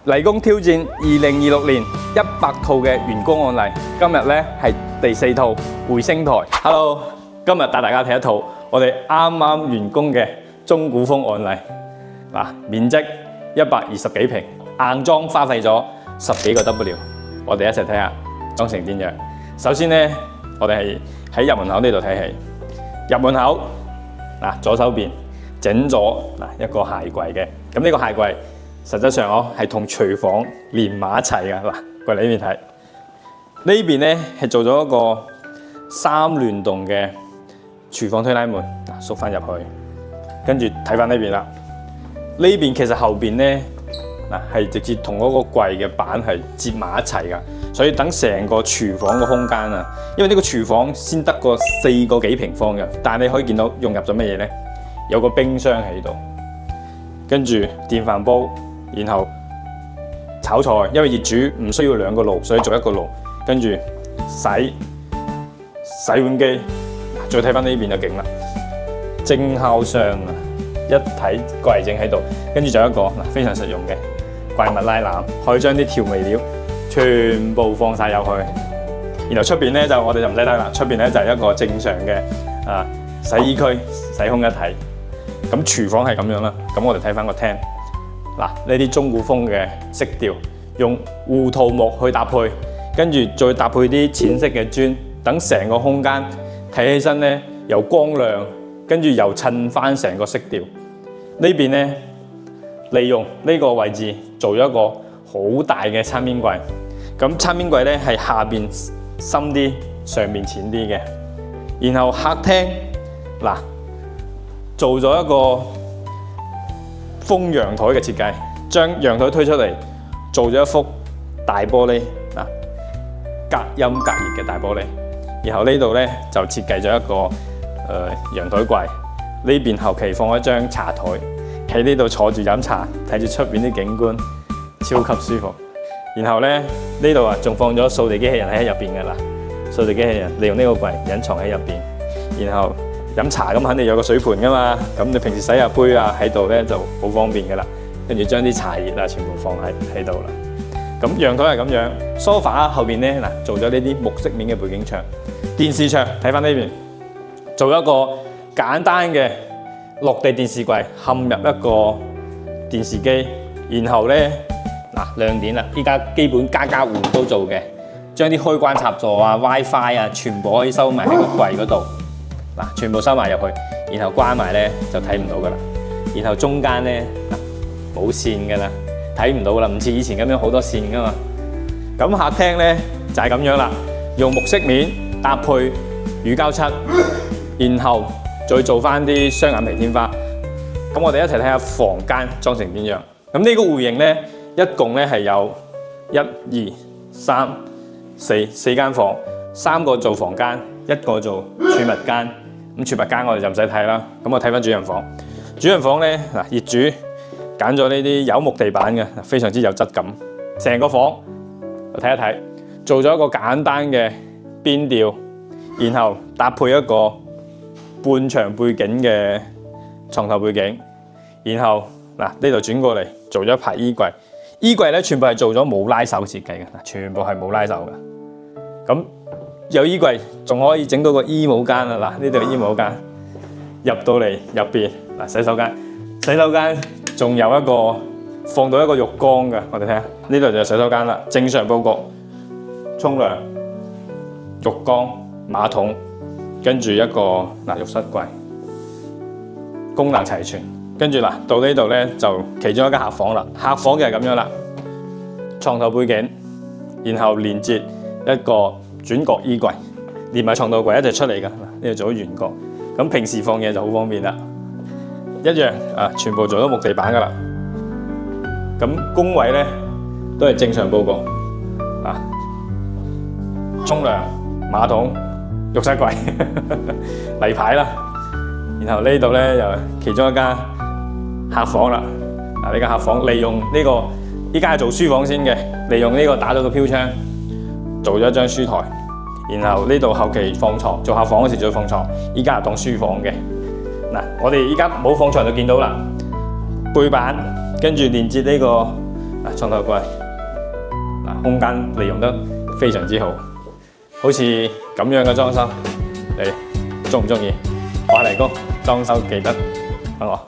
黎工挑戰2026年100套嘅員工案例，今日咧係第4套回聲台。Hello， 今日帶大家睇一套我哋啱啱完工嘅中古風案例。嗱，面積120幾平，硬裝花費咗10幾個 W。我哋一齊睇下裝成點樣。首先咧，我哋係喺入門口呢度睇戲。入門口嗱，左手邊整咗嗱一個鞋櫃嘅。咁呢個鞋櫃實質上係同廚房連埋一齊嘅。嗱，過嚟呢邊睇，呢邊咧係做咗一個3聯動嘅廚房推拉門，嗱縮翻入去，跟住睇翻呢邊啦。呢邊其實後邊咧嗱係直接同嗰個櫃嘅板係接埋一齊㗎，所以等成個廚房個空間啊，因為呢個廚房先得個4個幾平方嘅，但係你可以見到用入咗乜嘢咧？有個冰箱喺度，跟住電飯煲，然後炒菜，因為業主唔需要2個爐，所以做1個爐，跟住洗碗機，再睇翻呢邊就勁啦，蒸烤箱啊！一體櫃整喺度，跟住仲有一個嗱非常實用嘅怪物拉籃，可以將啲調味料全部放晒入去。然後出邊咧就我哋就唔使睇啦，出邊咧就係一個正常嘅洗衣區，洗空一體。咁廚房係咁樣啦。咁我哋睇翻個廳，嗱呢啲中古風嘅色調，用胡桃木去搭配，跟住再搭配啲淺色嘅磚，等成個空間睇起身咧又光亮，跟住又襯翻成個色調。呢邊咧，利用呢個位置做咗一個好大嘅餐邊櫃。咁餐邊櫃咧係下邊深啲，上面淺啲嘅。然後客廳嗱做咗一個封陽台嘅設計，將陽台推出嚟，做咗一幅大玻璃嗱，隔音隔熱嘅大玻璃。然後呢度咧就設計咗一個陽台櫃。呢邊後期放一張茶台，喺呢度坐住飲茶，睇住出邊啲景觀，超級舒服。然後咧呢度仲放咗掃地機器人喺入邊嘅啦，掃地機器人利用呢個櫃隱藏喺入邊。然後飲茶咁肯定有個水盤噶嘛，咁你平時洗下杯啊喺度咧就好方便噶啦。跟住將啲茶葉啊全部放喺度啦。咁陽台係咁樣 ，sofa 後邊咧嗱做咗呢啲木飾面嘅背景牆，電視牆睇翻呢邊，做一個簡單嘅落地電視櫃，嵌入一個電視機，然後咧嗱亮點啦，依家基本家家戶戶都做嘅，將啲開關插座啊、WiFi 啊，全部可以收埋喺個櫃嗰度，嗱全部收埋入去，然後關埋咧就睇唔到噶啦。然後中間咧嗱冇線噶啦，睇唔到啦，唔似以前咁樣好多線噶嘛。咁客廳咧就係咁樣啦，用木飾面搭配乳膠漆，然後再做翻啲雙眼皮天花。咁我哋一齊睇下房間裝成點樣。咁呢個戶型咧，一共咧係有1、2、3、4間房，3個做房間，1個做儲物間。咁儲物間我哋就唔使睇啦。咁我睇翻主人房。主人房咧嗱，業主揀咗呢啲柚木地板嘅，非常之有質感。成個房我睇一睇，做咗一個簡單嘅邊吊，然後搭配一個半長背景嘅床頭背景，然後嗱呢度轉過嚟做咗一排衣櫃，衣櫃咧全部係做咗冇拉手設計嘅，全部係冇拉手嘅。咁有衣櫃仲可以整到個衣帽間啊！嗱呢度衣帽間入到嚟入邊嗱洗手間，洗手間仲有一個放到一個浴缸嘅，我哋睇下呢度就係洗手間啦，正常佈局，沖涼、浴缸、馬桶。跟住一個浴室櫃，功能齊全。跟住嗱到呢度咧就其中一間客房啦。客房嘅係咁樣啦，床頭背景，然後連接一個轉角衣櫃，連埋床頭櫃一齊出嚟㗎。呢度做咗圓角，咁平時放嘢就好方便啦。一樣全部做咗木地板㗎啦。咁工位咧都係正常佈局沖涼、馬桶。浴室櫃例牌啦，然後呢度咧又其中一間客房啦。嗱呢間客房利用呢個，依家係做書房先嘅，利用呢個打咗個飄窗，做咗一張書台。然後呢度後期放床，做客房嗰時再放床，依家係當書房嘅。嗱，我哋依家冇放床就見到啦，背板跟住連接呢個床頭櫃空間利用得非常之好，好似咁樣嘅裝修，你中唔中意？我係黎哥，裝修記得揾我。